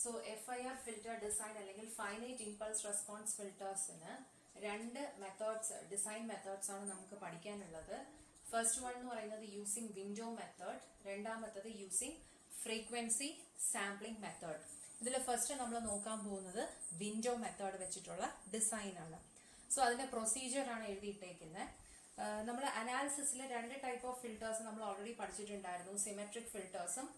So FIR filter design അല്ലെങ്കിൽ finite impulse response ഫിൽറ്റേഴ്സിന് രണ്ട് methods design methods ആണ് നമുക്ക് പഠിക്കാനുള്ളത്. ഫസ്റ്റ് വൺ എന്ന് പറയുന്നത് യൂസിങ് വിൻഡോ മെത്തേഡ്, രണ്ടാമത്തത് യൂസിങ് ഫ്രീക്വൻസി സാമ്പിളിംഗ് മെത്തേഡ്. ഇതിൽ ഫസ്റ്റ് നമ്മൾ നോക്കാൻ പോകുന്നത് വിൻഡോ മെത്തേഡ് വെച്ചിട്ടുള്ള ഡിസൈൻ ആണ്. സോ അതിന്റെ പ്രൊസീജിയർ ആണ് എഴുതിയിട്ടേക്കുന്നത്. നമ്മൾ അനാലിസിസിൽ രണ്ട് ടൈപ്പ് ഓഫ് ഫിൽറ്റേഴ്സ് നമ്മൾ ഓൾറെഡി പഠിച്ചിട്ടുണ്ടായിരുന്നു, സിമെട്രിക് ഫിൽറ്റേഴ്സും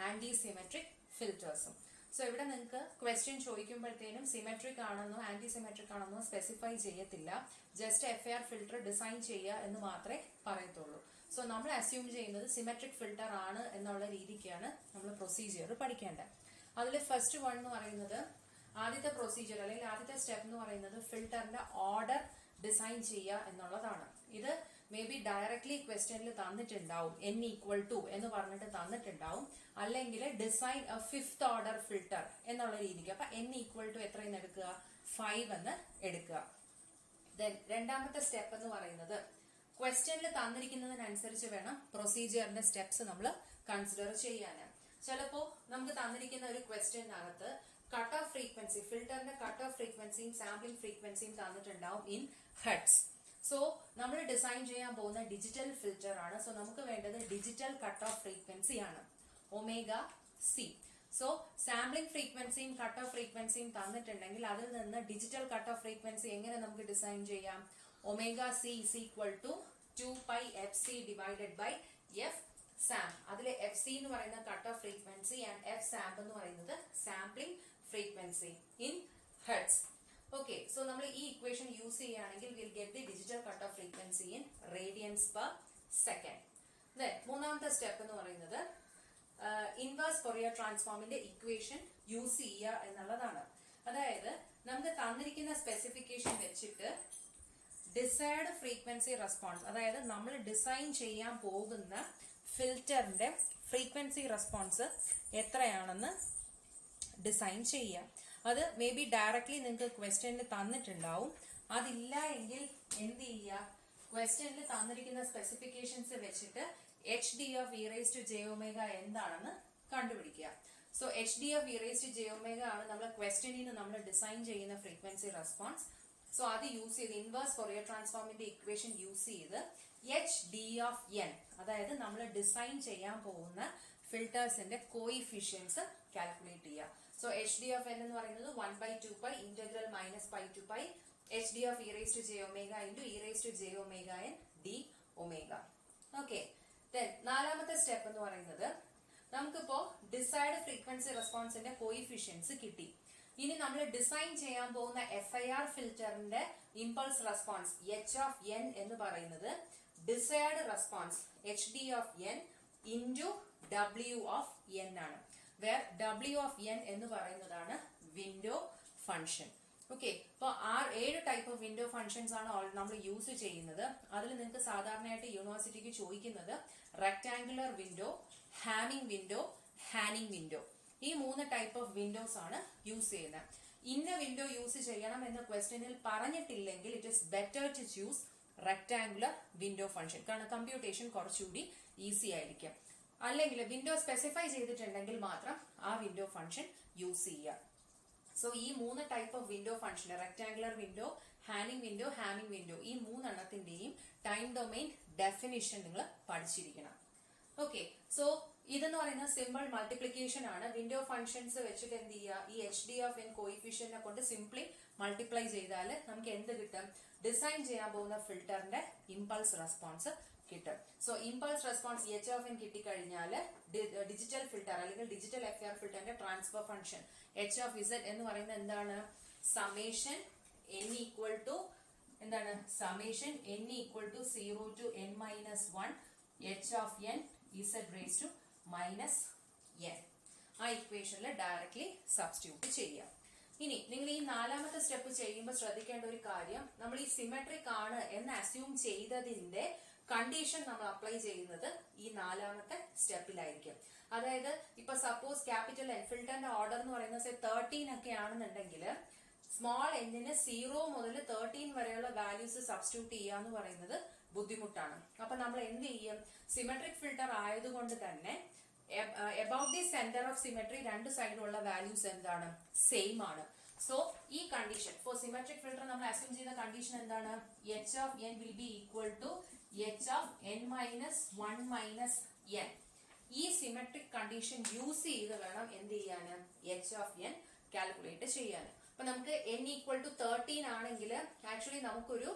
ആന്റി സിമെട്രിക് ഫിൽറ്റേഴ്സും. സോ ഇവിടെ നിങ്ങൾക്ക് ക്വസ്റ്റ്യൻ ചോദിക്കുമ്പോഴത്തേനും സിമെട്രിക് ആണെന്നോ ആന്റി സിമെട്രിക് ആണെന്നോ സ്പെസിഫൈ ചെയ്യത്തില്ല, ജസ്റ്റ് FIR ഫിൽറ്റർ ഡിസൈൻ ചെയ്യുക എന്ന് മാത്രമേ പറയത്തുള്ളൂ. സോ നമ്മൾ അസ്യൂം ചെയ്യുന്നത് സിമെട്രിക് ഫിൽറ്റർ ആണ് എന്നുള്ള രീതിക്കാണ് നമ്മൾ പ്രൊസീജിയർ പഠിക്കേണ്ടത്. അതിൽ ഫസ്റ്റ് വൺ എന്ന് പറയുന്നത് ആദ്യത്തെ പ്രൊസീജിയർ അല്ലെങ്കിൽ ആദ്യത്തെ സ്റ്റെപ്പ് എന്ന് പറയുന്നത് ഫിൽറ്ററിന്റെ ഓർഡർ ഡിസൈൻ ചെയ്യുക എന്നുള്ളതാണ്. ഇത് മേ ബി ഡയറക്ട്ലി ക്വസ്റ്റ്യനിൽ തന്നിട്ടുണ്ടാവും, N=2 എന്ന് പറഞ്ഞിട്ട് തന്നിട്ടുണ്ടാവും, അല്ലെങ്കിൽ design A fifth order filter എന്നുള്ള രീതിക്ക്. അപ്പൊ N=2 എത്രയെന്ന് എടുക്കുക, 5 എന്ന് എടുക്കുക. ദെൻ രണ്ടാമത്തെ സ്റ്റെപ്പ് എന്ന് പറയുന്നത് ക്വസ്റ്റ്യനിൽ തന്നിരിക്കുന്നതിനനുസരിച്ച് വേണം പ്രൊസീജിയറിന്റെ സ്റ്റെപ്സ് നമ്മൾ കൺസിഡർ ചെയ്യാൻ. ചിലപ്പോ നമുക്ക് തന്നിരിക്കുന്ന ഒരു ക്വസ്റ്റ്യനകത്ത് കട്ട് ഓഫ് ഫ്രീക്വൻസി, ഫിൽറ്ററിന്റെ കട്ട് ഓഫ് ഫ്രീക്വൻസിയും സാമ്പിളിംഗ് ഫ്രീക്വൻസിയും തന്നിട്ടുണ്ടാവും ഇൻ ഹെർട്സ്. സോ നമ്മൾ ഡിസൈൻ ചെയ്യാൻ പോകുന്ന ഡിജിറ്റൽ ഫിൽറ്റർ ആണ്. സോ നമുക്ക് വേണ്ടത് ഡിജിറ്റൽ കട്ട് ഓഫ് ഫ്രീക്വൻസി ആണ്, ωc. സോ സാമ്പിളിംഗ് ഫ്രീക്വൻസിയും കട്ട് ഓഫ് ഫ്രീക്വൻസിയും തന്നിട്ടുണ്ടെങ്കിൽ അതിൽ നിന്ന് ഡിജിറ്റൽ കട്ട് ഓഫ് ഫ്രീക്വൻസി എങ്ങനെ നമുക്ക് ഡിസൈൻ ചെയ്യാം? ωc = 2πfc divided by f സാം. അതിൽ fc എന്ന് പറയുന്ന cut off frequency and f സാം എന്ന് പറയുന്നത് sampling frequency in hertz. Okay, so നമ്മൾ ഈ ഇക്വേഷൻ യൂസ് ചെയ്യുകയാണെങ്കിൽ will get the digital cut off frequency in radians per second. Then മൂന്നാമത്തെ സ്റ്റെപ്പ് എന്ന് പറയുന്നത് ഇൻവേഴ്സ് ഫോറിയർ ട്രാൻസ്ഫോമിന്റെ ഇക്വേഷൻ യൂസ് ചെയ്യുക എന്നുള്ളതാണ്. അതായത് നമുക്ക് തന്നിരിക്കുന്ന സ്പെസിഫിക്കേഷൻ വെച്ചിട്ട് ഡിസൈർഡ് ഫ്രീക്വൻസി റെസ്പോൺസ്, അതായത് നമ്മൾ ഡിസൈൻ ചെയ്യാൻ പോകുന്ന ഫിൽറ്ററിന്റെ ഫ്രീക്വൻസി റെസ്പോൺസ് എത്രയാണെന്ന് ഡിസൈൻ ചെയ്യാം. അത് മേ ബി ഡയറക്ട്ലി നിങ്ങൾക്ക് ക്വസ്റ്റ്യനിൽ തന്നിട്ടുണ്ടാവും. അതില്ല എങ്കിൽ എന്ത് ചെയ്യുക, ക്വസ്റ്റ്യനിൽ തന്നിരിക്കുന്ന സ്പെസിഫിക്കേഷൻസ് വെച്ചിട്ട് HD of e⁻ എന്താണെന്ന് കണ്ടുപിടിക്കുക. സോ HD of e⁻ ആണ് നമ്മൾ ക്വസ്റ്റ്യനിൽ നമ്മൾ ഡിസൈൻ ചെയ്യുന്ന ഫ്രീക്വൻസി റെസ്പോൺസ്. സോ അത് യൂസ് ചെയ്ത് ഇൻവേഴ്സ് ഫോറിയർ ട്രാൻസ്ഫോമിന്റെ ഇക്വേഷൻ യൂസ് ചെയ്ത് HD of n, അതായത് നമ്മൾ ഡിസൈൻ ചെയ്യാൻ പോകുന്ന ഫിൽറ്റേഴ്സിന്റെ കോയിഫിഷ്യൻസ് കാൽക്കുലേറ്റ് ചെയ്യുക. സോ HD of n എന്ന് പറയുന്നത് 1/2π integral -π to π HD of e⁻ dω. Okay, നാലാമത്തെ സ്റ്റെപ്പ് എന്ന് പറയുന്നത് നമുക്കിപ്പോ ഡിസൈർഡ് ഫ്രീക്വൻസി റെസ്പോൺസിന്റെ കോയിഫിഷ്യൻസ് കിട്ടി. ഇനി നമ്മൾ ഡിസൈൻ ചെയ്യാൻ പോകുന്ന FIR ഫിൽറ്ററിന്റെ impulse response H of n എന്ന് പറയുന്നത് desired response HD of n into W of n ആണ്. വേർ W of n എന്ന് പറയുന്നതാണ് വിൻഡോ ഫംഗ്ഷൻ. ഓക്കെ, അപ്പൊ 7 ടൈപ്പ് ഓഫ് വിൻഡോ ഫംഗ്ഷൻസ് ആണ് നമ്മൾ യൂസ് ചെയ്യുന്നത്. അതിൽ നിങ്ങൾക്ക് സാധാരണയായിട്ട് യൂണിവേഴ്സിറ്റിക്ക് ചോദിക്കുന്നത് rectangular window, Hamming window, Hanning window, ഈ 3 ടൈപ്പ് ഓഫ് വിൻഡോസ് ആണ് യൂസ് ചെയ്യുന്നത്. ഇന്ന വിൻഡോ യൂസ് ചെയ്യണം എന്ന് ക്വസ്റ്റ്യനിൽ പറഞ്ഞിട്ടില്ലെങ്കിൽ it is better to choose rectangular window function, കാരണം കമ്പ്യൂട്ടേഷൻ കുറച്ചുകൂടി ഈസി ആയിരിക്കും. അല്ലെങ്കിൽ വിൻഡോ സ്പെസിഫൈ ചെയ്തിട്ടുണ്ടെങ്കിൽ മാത്രം ആ വിൻഡോ ഫംഗ്ഷൻ യൂസ് ചെയ്യുക. സോ ഈ 3 type of window function, rectangular window, Hanning window, Hamming window, ഈ 3 എണ്ണത്തിന്റെയും ടൈം ഡൊമെയിൻ ഡെഫിനിഷൻ നിങ്ങൾ പഠിച്ചിരിക്കണം. ഓക്കെ, സോ ഇതെന്ന് പറയുന്നത് സിമ്പിൾ മൾട്ടിപ്ലിക്കേഷൻ ആണ്. വിൻഡോ ഫംഗ്ഷൻസ് വെച്ചിട്ട് എന്ത് ചെയ്യുക, ഈ HD of n കോയിഫിഷ്യന്റിനെ കൊണ്ട് സിംപ്ലി മൾട്ടിപ്ലൈ ചെയ്താൽ നമുക്ക് എന്ത് കിട്ടും, ഡിസൈൻ ചെയ്യാൻ പോകുന്ന ഫിൽറ്ററിന്റെ ഇമ്പൾസ് റെസ്പോൺസ് കിട്ടും. So impulse response H of n കിട്ടിക്കഴിഞ്ഞാൽ ഡിജിറ്റൽ ഫിൽറ്റർ അല്ലെങ്കിൽ ഡിജിറ്റൽ FIR ഫിൽറ്ററിന്റെ transfer function H of z എന്ന് പറയുന്നത് എന്താണ്, സമ്മേഷൻ n = എന്താണ്, summation n = 0 to n - 1 H of n z⁻⁻n. ആ ഇക്വേഷനിൽ ഡയറക്ട്ലി സബ്സ്റ്റിറ്റ്യൂട്ട് ചെയ്യാം. ഇനി നിങ്ങൾ ഈ നാലാമത്തെ സ്റ്റെപ്പ് ചെയ്യുമ്പോൾ ശ്രദ്ധിക്കേണ്ട ഒരു കാര്യം, നമ്മൾ ഈ സിമെട്രിക് ആണ് എന്ന് അസ്യൂം ചെയ്തതിന്റെ കണ്ടീഷൻ നമ്മൾ അപ്ലൈ ചെയ്യുന്നത് ഈ നാലാമത്തെ സ്റ്റെപ്പിലായിരിക്കും. അതായത് ഇപ്പൊ സപ്പോസ് ക്യാപിറ്റൽ N ഫിൽറ്ററിന്റെ ഓർഡർ എന്ന് പറയുന്നത് 13 ഒക്കെ ആണെന്നുണ്ടെങ്കിൽ സ്മോൾ n-ന് 0 മുതൽ 13 വരെയുള്ള വാല്യൂസ് സബ്സ്റ്റിറ്റ്യൂട്ട് ചെയ്യാന്ന് പറയുന്നത് ബുദ്ധിമുട്ടാണ്. അപ്പൊ നമ്മൾ എന്ത് ചെയ്യും, സിമെട്രിക് ഫിൽറ്റർ ആയതുകൊണ്ട് തന്നെ about the centre of symmetry രണ്ട് സൈഡിലുള്ള വാല്യൂസ് എന്താണ്? സെയിം ആണ്. സോ ഈ കണ്ടീഷൻ ഫോർ സിമെട്രിക് ഫിൽട്ടർ നമ്മൾ അസ്യൂം ചെയ്ത കണ്ടീഷൻ എന്താണ്? h of n will be equal to h of n minus 1 minus n. ഈ സിമെട്രിക് കണ്ടീഷൻ യൂസ് ചെയ്ത് വേണം എന്ത് ചെയ്യാൻ? h of n കാൽക്കുലേറ്റ് ചെയ്യാൻ. അപ്പൊ നമുക്ക് n ഈക്വൽ ടു 13 ആണെങ്കിൽ ആക്ച്വലി നമുക്കൊരു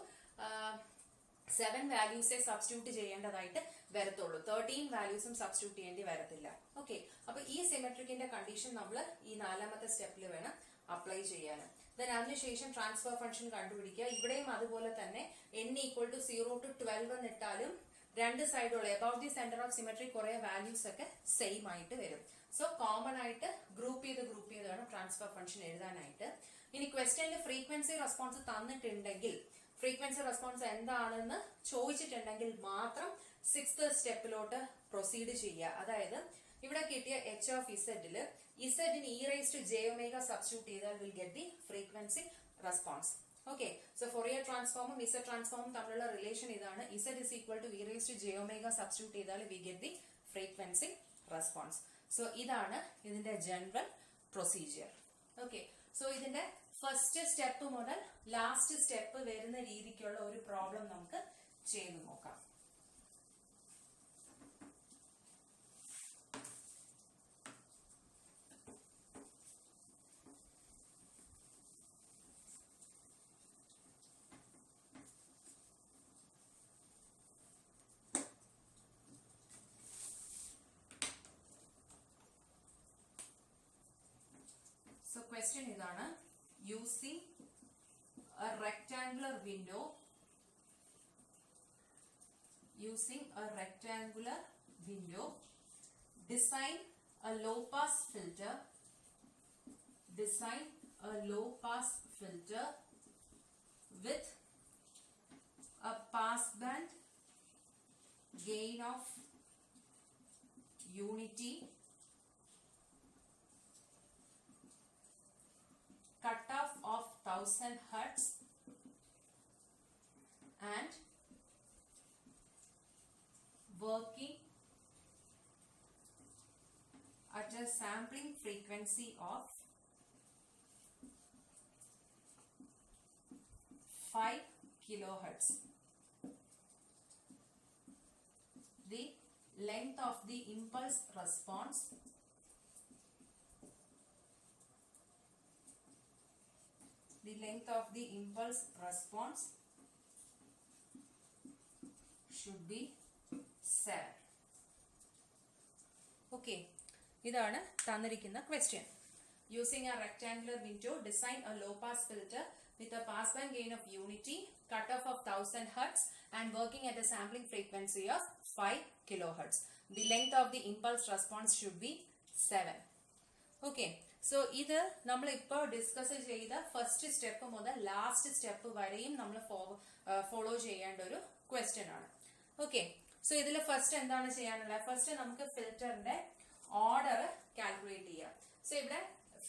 7 വാല്യൂസെ സബ്സ്റ്റിറ്റ്യൂട്ട് ചെയ്യേണ്ടതായിട്ട് വരത്തുള്ളൂ. 13 വാല്യൂസും സബ്സ്റ്റിറ്റ്യൂട്ട് ചെയ്യേണ്ടി വരത്തില്ല. ഓക്കെ, അപ്പൊ ഈ സിമെട്രിക്കിന്റെ കണ്ടീഷൻ നമ്മൾ ഈ 4ാമത്തെ സ്റ്റെപ്പിൽ വേണം അപ്ലൈ ചെയ്യാൻ. ദെൻ അതിനുശേഷം ട്രാൻസ്ഫർ ഫംഗ്ഷൻ കണ്ടുപിടിക്കുക. ഇവിടെയും അതുപോലെ തന്നെ n ഈക്വൽ ടു 0 to 12 എന്നിട്ടാലും രണ്ട് സൈഡുള്ള about the centre of symmetry കുറെ വാല്യൂസ് ഒക്കെ സെയിം ആയിട്ട് വരും. സോ കോമൺ ആയിട്ട് ഗ്രൂപ്പ് ചെയ്ത് വേണം ട്രാൻസ്ഫർ ഫംഗ്ഷൻ എഴുതാനായിട്ട്. ഇനി ക്വസ്റ്റ്യനിൽ ഫ്രീക്വൻസി റെസ്പോൺസ് തന്നിട്ടുണ്ടെങ്കിൽ, ഫ്രീക്വൻസി റെസ്പോൺസ് എന്താണെന്ന് ചോദിച്ചിട്ടുണ്ടെങ്കിൽ മാത്രം 6th സ്റ്റെപ്പിലോട്ട് പ്രൊസീഡ് ചെയ്യുക. അതായത് ഇവിടെ കിട്ടിയ h of z-ല് z-ന് e raised to j omega substitute ചെയ്താൽ will get the frequency response. Okay, so Fourier ട്രാൻസ്ഫോമും z ട്രാൻസ്ഫോമും തമ്മിലുള്ള റിലേഷൻ ഇതാണ്. z is equal to e raised to j omega substitute ചെയ്താൽ we get the frequency response. So ഇതാണ് ഇതിന്റെ general procedure. Okay, so ഇതിന്റെ first step മുതൽ last step വരുന്ന രീതിക്കുള്ള ഒരു പ്രോബ്ലം നമുക്ക് ചെയ്തു നോക്കാം. So question idana, using a rectangular window, design a low pass filter with a passband gain of unity, cutoff of 1000 Hertz and working at a sampling frequency of 5 kilohertz. The length of the impulse response should be 7. Okay, ഇതാണ് തന്നിരിക്കുന്ന question. Using a rectangular window, design a low pass filter with a passband gain of unity, cutoff of 1000 Hertz and working at a sampling frequency of 5 kilohertz. The length of the impulse response should be 7. Okay, so ഇത് നമ്മൾ ഇപ്പോൾ discuss ചെയ്ത first step മുതൽ last step വരെയും നമ്മൾ follow ചെയ്യേണ്ട ഒരു question ആണ്. ഓക്കെ, സോ ഇതിൽ ഫസ്റ്റ് എന്താണ് ചെയ്യാനുള്ളത്? ഫസ്റ്റ് നമുക്ക് ഫിൽറ്ററിന്റെ ഓർഡർ കാൽക്കുലേറ്റ് ചെയ്യാം. സോ ഇവിടെ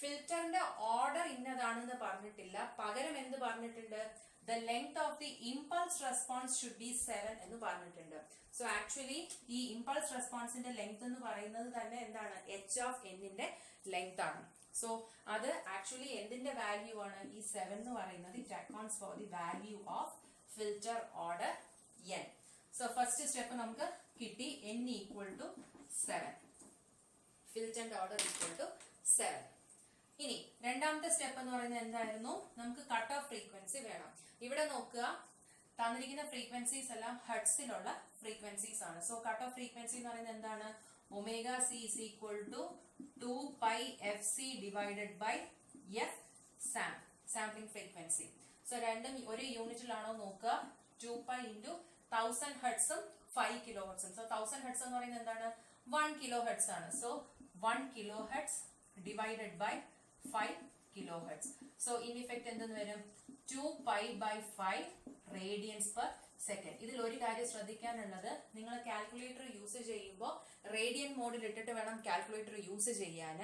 ഫിൽറ്ററിന്റെ ഓർഡർ ഇന്നതാണെന്ന് പറഞ്ഞിട്ടില്ല, പകരം എന്ത് പറഞ്ഞിട്ടുണ്ട്? The length of the impulse response should be 7 എന്ന് പറഞ്ഞിട്ടുണ്ട്. സോ ആക്ച്വലി ഈ ഇമ്പൾസ് റെസ്പോൺസിന്റെ ലെങ്ത് എന്ന് പറയുന്നത് തന്നെ എന്താണ്? h of n ന്റെ ലെങ്ത് ആണ്. സോ അത് ആക്ച്വലി എന്തിന്റെ വാല്യൂ ആണ്? ഈ 7 എന്ന് പറയുന്നത് it accounts for the value of filter order n. So first step നമുക്ക് കിട്ടി, n ഈക്വൽ ടു 7, ഫിൽറ്ററിന്റെ ഓർഡർ ഈക്വൽ ടു 7. ഇനി രണ്ടാമത്തെ സ്റ്റെപ്പ് എന്ന് പറയുന്നത് എന്തായിരുന്നു? നമുക്ക് കട്ട് ഓഫ് ഫ്രീക്വൻസി വേണം. ഇവിടെ നോക്കുക, തന്നിരിക്കുന്ന ഫ്രീക്വൻസീസ് എല്ലാം ഹെർട്സിലുള്ള ഫ്രീക്വൻസീസ് ആണ്. സോ കട്ട് ഓഫ് ഫ്രീക്വൻസി എന്ന് പറയുന്നത് എന്താണ്? Omega C is equal to 2 pi fc divided by F sampling frequency. So രണ്ടും ഒരു യൂണിറ്റിലാണോ നോക്കുക. 2 pi into 1000 ഹെർട്സും 5 കിലോ ഹെർട്സും. സോ 1000 ഹെർട്സ് എന്ന് പറയുന്നത് എന്താണ്? 1 കിലോ ഹെർട്സ് ആണ്. So 1 kilo hertz divided by 5 kilo hertz. So in effect എന്തെന്ന് വരും? 2 pi by 5 radians per second. ഇതിൽ ഒരു കാര്യം ശ്രദ്ധിക്കാനുള്ളത്, നിങ്ങൾ കാൽക്കുലേറ്റർ യൂസ് ചെയ്യുമ്പോൾ റേഡിയൻ മോഡിൽ ഇട്ടിട്ട് വേണം കാൽക്കുലേറ്റർ യൂസ് ചെയ്യാൻ.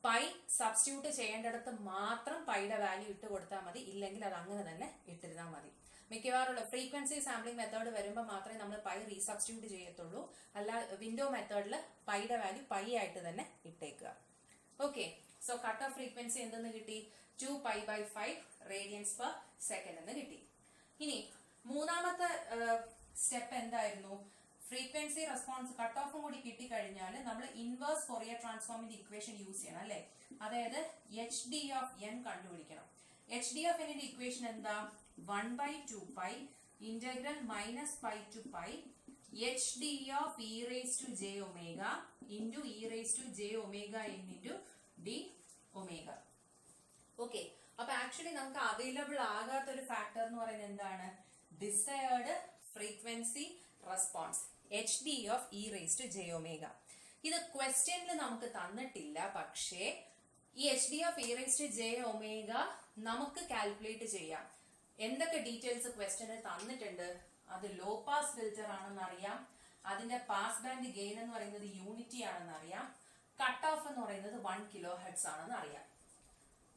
പൈ സബ്സ്റ്റിറ്റ്യൂട്ട് ചെയ്യേണ്ടടുത്ത് മാത്രം പൈയുടെ വാല്യൂ ഇട്ട് കൊടുത്താൽ മതി, ഇല്ലെങ്കിൽ അത് അങ്ങനെ തന്നെ ഇട്ടിരുന്നാൽ മതി. മിക്കവാറുള്ള ഫ്രീക്വൻസി സാമ്പിളിംഗ് മെത്തേഡ് വരുമ്പോൾ മാത്രമേ നമ്മൾ പൈ റീസബ്സ്റ്റിറ്റ്യൂട്ട് ചെയ്യത്തുള്ളൂ. അല്ല വിൻഡോ മെത്തേഡിൽ പൈയുടെ വാല്യൂ പൈ ആയിട്ട് തന്നെ ഇട്ടേക്കുക. Okay, so cut off frequency എന്തെന്ന് കിട്ടി? 2π/5 റേഡിയൻസ് പെർ സെക്കൻഡ് എന്ന് കിട്ടി. ഇനി മൂന്നാമത്തെ സ്റ്റെപ്പ് എന്തായിരുന്നു? ഫ്രീക്വൻസി റെസ്പോൺസ് കട്ട് ഓഫും കൂടി കിട്ടിക്കഴിഞ്ഞാൽ നമ്മൾ ഇൻവേഴ്സ് ഫോറിയർ ട്രാൻസ്ഫോമിന്റെ ഇക്വേഷൻ യൂസ് ചെയ്യണം അല്ലെ. അതായത് HD(n) കണ്ടുപിടിക്കണം. HD(n)ന്റെ ഇക്വേഷൻ എന്താ? 1/2π integral -π to π HD(e⁻ into e⁻ into dω. Okay, അപ്പൊ ആക്ച്വലി നമുക്ക് അവൈലബിൾ ആകാത്ത ഒരു ഫാക്ടർ എന്ന് പറയുന്നത് എന്താണ്? ഡിസയേർഡ് ഫ്രീക്വൻസി റെസ്പോൺസ് HD(e⁻ ഇത് ക്വസ്റ്റ്യനിൽ നമുക്ക് തന്നിട്ടില്ല. പക്ഷേ ഈ HD(e⁻ നമുക്ക് കാൽക്കുലേറ്റ് ചെയ്യാം. എന്തൊക്കെ ഡീറ്റെയിൽസ് ക്വസ്റ്റ്യനിൽ തന്നിട്ടുണ്ട്? അത് ലോ പാസ് ഫിൽറ്റർ ആണെന്ന് അറിയാം, അതിന്റെ പാസ് ബാൻഡ് ഗെയിൻ എന്ന് പറയുന്നത് യൂണിറ്റി ആണെന്ന് അറിയാം, കട്ട് ഓഫ് എന്ന് പറയുന്നത് 1 kHz ആണെന്ന് അറിയാം.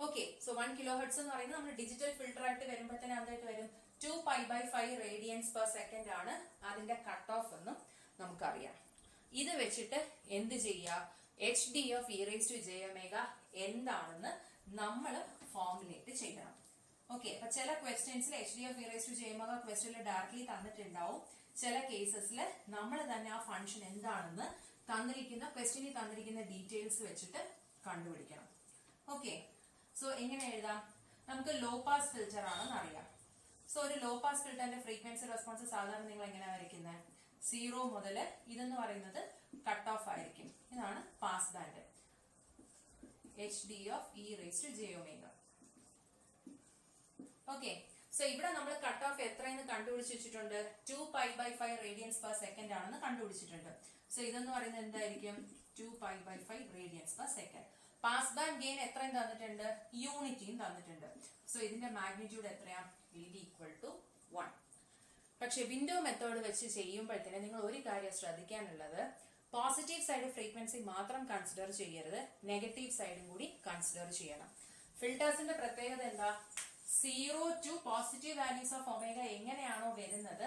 ഓക്കെ, സോ 1 kHz എന്ന് പറയുന്നത് നമ്മൾ ഡിജിറ്റൽ ഫിൽറ്റർ ആയിട്ട് വരുമ്പോഴത്തേന് എന്തായിട്ട് വരും? 2π/5 റേഡിയൻസ് പെർ സെക്കൻഡ് ആണ് അതിന്റെ കട്ട് ഓഫ് എന്നും നമുക്കറിയാം. ഇത് വെച്ചിട്ട് എന്ത് ചെയ്യാം? HD(e⁻ എന്താണെന്ന് നമ്മൾ ഫോർമുലേറ്റ് ചെയ്യണം. ഓക്കെ, അപ്പൊ ചില ക്വസ്റ്റ്യൻസിൽ HD(e⁻) ക്വസ്റ്റ്യനിൽ ഡയറക്ട്ലി തന്നിട്ടുണ്ടാവും. ചില കേസസിൽ നമ്മൾ തന്നെ ആ ഫംഗ്ഷൻ എന്താണെന്ന് ക്വസ്റ്റ്യനിൽ തന്നിരിക്കുന്ന ഡീറ്റെയിൽസ് വെച്ചിട്ട് കണ്ടുപിടിക്കണം. ഓക്കെ, സോ എങ്ങനെ എഴുതാം? നമുക്ക് ലോ പാസ് ഫിൽറ്റർ ആണെന്ന് അറിയാം. സോ ഒരു ലോ പാസ് ഫിൽറ്ററിന്റെ ഫ്രീക്വൻസി റെസ്പോൺസ് സാധാരണ നിങ്ങൾ എങ്ങനെയാണ് വരയ്ക്കുന്നത്? 0 മുതൽ ഇതെന്ന് പറയുന്നത് കട്ട് ഓഫ് ആയിരിക്കും. ഇതാണ് pass band HD(e⁻). Okay, so ഇവിടെ നമ്മൾ കട്ട് ഓഫ് എത്രയെന്ന് കണ്ടുപിടിച്ച് വെച്ചിട്ടുണ്ട്? 2π/5 റേഡിയൻസ് പെർ സെക്കൻഡ് ആണെന്ന് കണ്ടുപിടിച്ചിട്ടുണ്ട്. സോ ഇതെന്ന് പറയുന്നത് എന്തായിരിക്കും? 2π/5 radians per second. Pass band gain എത്രയും തന്നിട്ടുണ്ട്? യൂണിറ്റിയും തന്നിട്ടുണ്ട്. സോ ഇതിന്റെ മാഗ്നിറ്റ്യൂഡ് എത്രയാ? VD=1. പക്ഷെ വിൻഡോ മെത്തേഡ് വെച്ച് ചെയ്യുമ്പോഴത്തേന് നിങ്ങൾ ഒരു കാര്യം ശ്രദ്ധിക്കാനുള്ളത്, പോസിറ്റീവ് സൈഡ് ഫ്രീക്വൻസി മാത്രം കൺസിഡർ ചെയ്യരുത്, നെഗറ്റീവ് സൈഡും കൂടി കൺസിഡർ ചെയ്യണം. ഫിൽറ്റേഴ്സിന്റെ പ്രത്യേകത എന്താ? 0 to positive values of omega എങ്ങനെയാണോ വരുന്നത്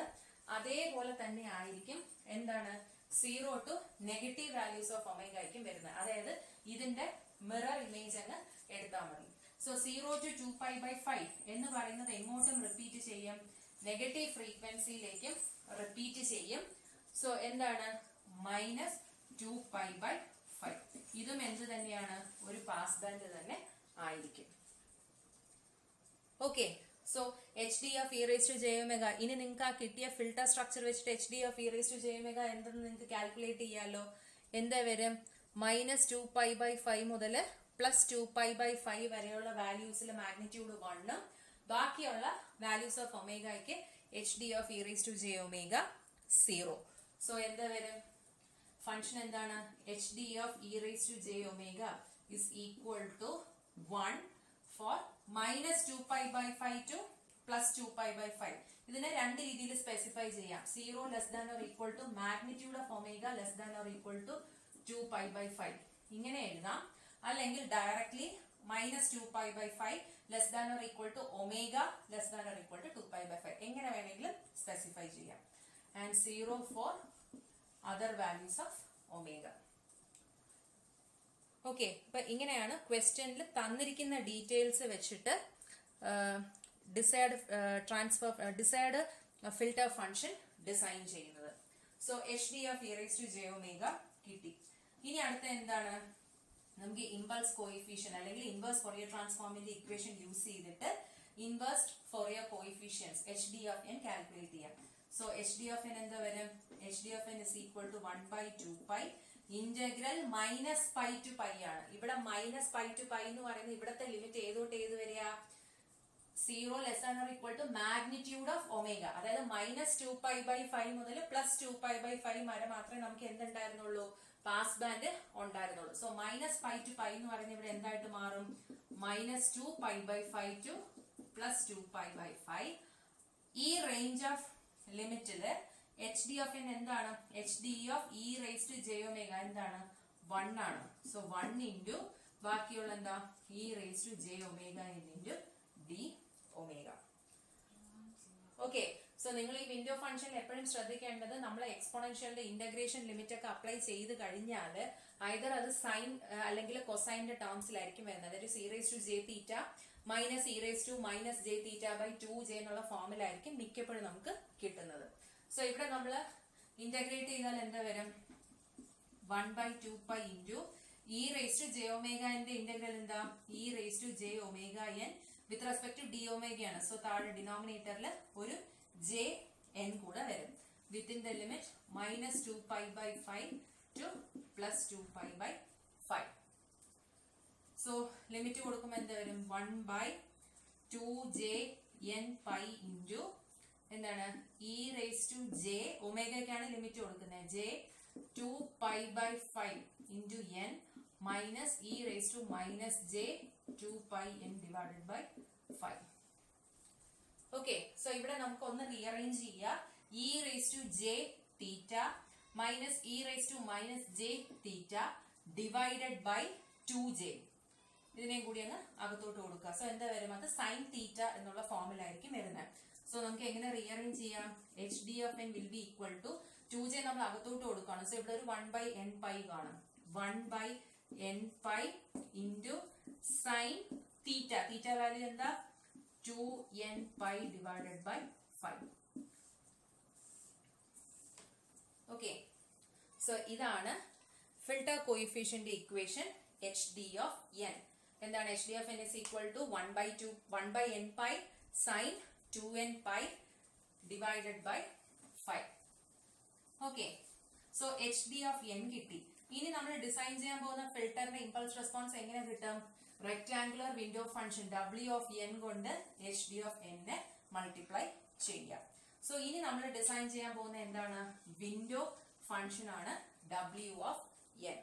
അതേപോലെ തന്നെ ആയിരിക്കും എന്താണ് 0 to negative values of omega ആയിരിക്കും വരുന്നത്. അതായത് ഇതിന്റെ മിറർ ഇമേജ് അങ്ങ് എടുത്താൽ മതി. സോ 0 to 2π/5 എന്ന് പറയുന്നത് എങ്ങോട്ടും റിപ്പീറ്റ് ചെയ്യും? നെഗറ്റീവ് ഫ്രീക്വൻസിയിലേക്കും റിപ്പീറ്റ് ചെയ്യും. സോ എന്താണ്? -2π/5. ഇതും എന്ത് തന്നെയാണ്? ഒരു പാസ് ബാൻഡ് തന്നെ ആയിരിക്കും. ഓക്കെ, സോ HD(e⁻) ഇനി നിങ്ങൾക്ക് ആ കിട്ടിയ ഫിൽട്ടർ സ്ട്രക്ചർ വെച്ചിട്ട് HD(e⁻) എന്തെന്ന് നിങ്ങൾക്ക് കാൽക്കുലേറ്റ് ചെയ്യാലോ. എന്താ വരും? -2π/5 മുതൽ +2π/5 വരെയുള്ള വാല്യൂസിൽ മാഗ്നിറ്റ്യൂഡ് 1, ബാക്കിയുള്ള വാല്യൂസ് ഓഫ് ഒമേഗയ്ക്ക് HD(e⁻) 0. സോ എന്താ വരും? ഫംഗ്ഷൻ എന്താണ്? HD(e⁻) is equal to 1 for -2π/5 to +2π/5. ഇതിനെ രണ്ട് രീതിയിൽ സ്പെസിഫൈ ചെയ്യാം. 0 <= മാഗ്നിറ്റ്യൂഡ് ഓഫ് ഒമേഗ <= 2π/5 ഇങ്ങനെ എഴുതാം. അല്ലെങ്കിൽ ഡയറക്ട്ലി -2π/5 <= ഒമേഗ <= 2π/5 എങ്ങനെ വേണമെങ്കിലും സ്പെസിഫൈ ചെയ്യാം. And 0 for other values of omega. Okay, അപ്പൊ ഇങ്ങനെയാണ് ക്വസ്റ്റ്യനിൽ തന്നിരിക്കുന്ന ഡീറ്റെയിൽസ് വെച്ചിട്ട് ഡിസൈഡ് ഫിൽട്ടർ ഫംഗ്ഷൻ ഡിസൈൻ ചെയ്യുന്നത്. സോ HD(e⁻) കിട്ടി. ഇനി അടുത്ത എന്താണ്? നമുക്ക് ഇമ്പൾസ് കോഎഫിഷ്യന്റ് അല്ലെങ്കിൽ ഇൻവേഴ്സ് ഫോറിയർ ട്രാൻസ്ഫോമിന്റെ ഇക്വേഷൻ യൂസ് ചെയ്തിട്ട് inverse Fourier coefficients HD(n) calculate ചെയ്യാം. സോ HD(n) എന്താ വരും? HD(n) is equal to 1/2π integral -π to π ആണ്. ഇവിടെ -π to π എന്ന് പറയുന്നത് ഇവിടത്തെ ലിമിറ്റ് ഏതോട്ട് ഏത് വരിക? 0 <= മാഗ്നിറ്റ്യൂഡ് ഓഫ് ഒമേഗ. അതായത് -2π/5 മുതൽ +2π/5 വരെ മാത്രമേ നമുക്ക് എന്തുണ്ടായിരുന്നുള്ളൂ? പാസ് ബാൻഡ് ഉണ്ടായിരുന്നുള്ളൂ. സോ -π to π എന്ന് പറയുന്നത് ഇവിടെ എന്തായിട്ട് മാറും? -2π/5 to +2π/5. ഈ റേഞ്ച് ഓഫ് ലിമിറ്റില് HD(n) എന്താണ്? HD(e⁻) എന്താണ്? 1 ആണ്. സോ 1 ഇൻറ്റു ബാക്കിയുള്ള എന്താ? e⁻ into dω. Okay, so നിങ്ങൾ ഈ വിൻഡോ ഫംഗ്ഷനിൽ എപ്പോഴും ശ്രദ്ധിക്കേണ്ടത് നമ്മൾ എക്സ്പോണൻഷ്യലിന്റെ ഇന്റഗ്രേഷൻ ലിമിറ്റ് ഒക്കെ അപ്ലൈ ചെയ്ത് കഴിഞ്ഞാൽ ഐദർ അത് സൈൻ അല്ലെങ്കിൽ കൊസൈന്റെ ടേംസിലായിരിക്കും വരുന്നത്. അതായത് C raise to J theta minus E raise to minus J theta by 2j എന്നുള്ള ഫോമിലായിരിക്കും മിക്കപ്പോഴും നമുക്ക് കിട്ടുന്നത്. സോ ഇവിടെ നമ്മൾ ഇന്റഗ്രേറ്റ് ചെയ്താൽ എന്താ വരും? 1/2 pi into E raise to J omega ന്റെ ഇന്റഗ്രൽ എന്താ? E raise to J omega N with respect to D ഒമേഗയാണ്. സോ താഴെ ഡിനോമിനേറ്ററിൽ ഒരു ജെ എൻ കൂടെ വരും. Within the limit -2 pi by 5 to +2 pi by 5. So limit കൊടുക്കുമ്പോൾ എന്താ വരും? 1/2j n പൈ ഇൻറ്റു എന്താണ്? ഇ റേസ് ടു ജെ ഒമേഗയ്ക്കാണ് ലിമിറ്റ് കൊടുക്കുന്നത്. J 2 pi by 5 into N minus E raise to minus J 2 pi N divided by 5. Okay, so ഇവിടെ നമുക്ക് ഒന്ന് rearrange ചെയ്യാം. E raise to J theta minus E raise to minus J theta divided by 2j. ഇതിനെയും കൂടി അങ്ങ് അകത്തോട്ട് കൊടുക്കുക. So എന്താ വരും? അത് സൈൻ തീറ്റ എന്നുള്ള ഫോമിലായിരിക്കും വരുന്നത്. സോ നമുക്ക് എങ്ങനെ റീഅറേഞ്ച് ചെയ്യാം? H D of N will be equal to 2j നമ്മൾ അകത്തോട്ട് കൊടുക്കുകയാണ്. സോ ഇവിടെ ഒരു 1/n പൈ കാണും. 1/n pi into sine theta. Theta value എന്താ? 2n pi divided by 5. Okay, so ഇതാണ് filter coefficient equation H D of N. എന്താണ്? H D of N is equal to 1/n pi sine 2n pi divided by 5. Okay, so H D of N കിട്ടി. ഇനി നമ്മൾ design ചെയ്യാൻ പോകുന്ന ഫിൽട്ടറിന്റെ impulse response എങ്ങനെ കിട്ടും? Rectangular window function W of n കൊണ്ട് H D of n നെ multiply ചെയ്യാം. സോ ഇനി നമ്മൾ ഡിസൈൻ ചെയ്യാൻ പോകുന്ന എന്താണ്? വിൻഡോ ഫംഗ്ഷൻ ആണ് W of n.